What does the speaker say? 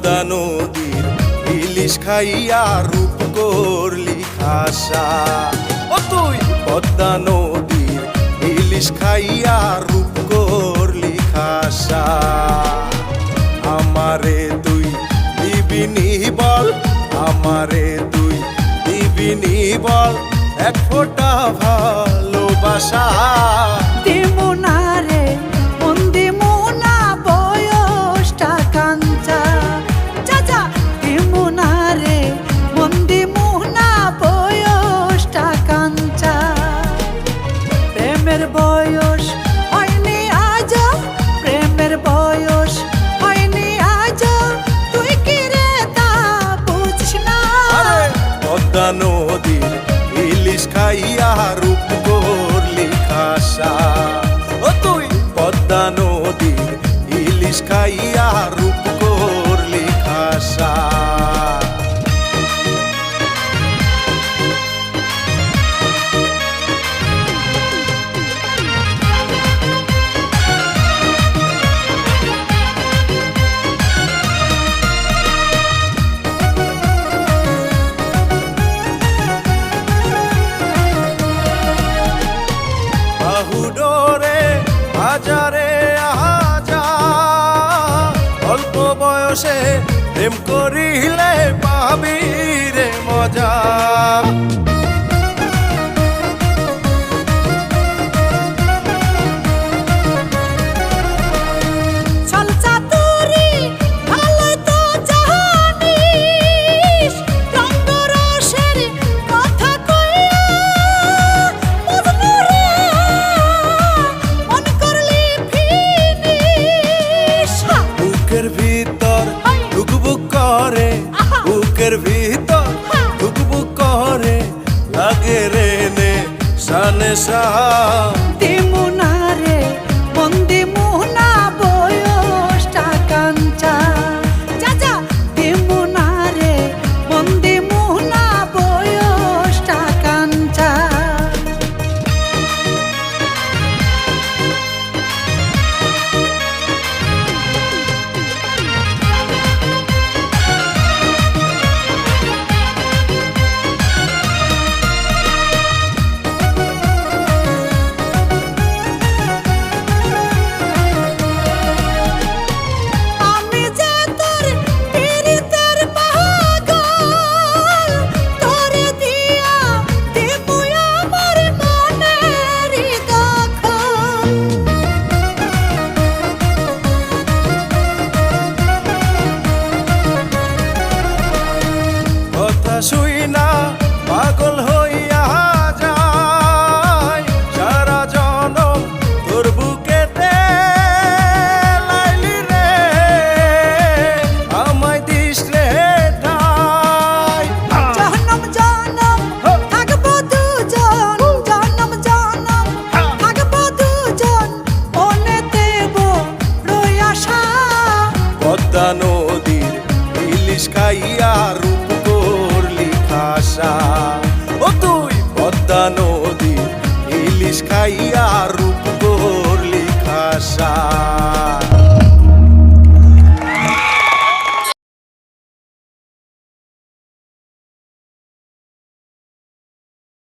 পদ্মা নদীর ইলিশ খাইয়া রূপ করলি খাসা। ও তুই পদ্মা নদীর ইলিশ খাইয়া রূপ করলি খাসা। আমারে তুই দিবিনি বল, আমারে তুই দিবিনি বল এক ফোঁটা ভালোবাসা। দিমুনারে মন দিমুনা বয়সটা কাঞ্চা, চাচা দিমুনারে মন দিমুনা বয়সটা কাঞ্চা। প্রেমের বয়স হয়নি আজ, প্রেমের বয়স হয়নি আজ, তুই কি রে তা বুঝিস না। পদ্মা নদীর ইলিশ খাইয়া রূপ করলি খাসা। ও তুই পদ্মা নদীর ইলিশ খাইয়া রূপ করলি খাসা। বাহুডোরে বাজারে আজা, অল্প বয়সে প্রেম করিলে পাবি রে মজা। বুকের ভিতর বুক করে, বুকের ভিতর বুক করে লাগে রে নে সানে সা। দিমুনারে মন দিমুনা বয়সটা কাঞ্চা, চাচা দিমুনারে মন দিমুনা বয়সটা কাঞ্চা। শুই না পাগল হইয়া যায় সারা জনম তোর বুকেতে লাইলি রে আমায় দিস রে ঠাই। জনম জনম থাকবো দুজন, জনম জনম থাকবো দুজন, মনে দেব রই আশা। পদ্মা নদীর ইলিশ খাইয়া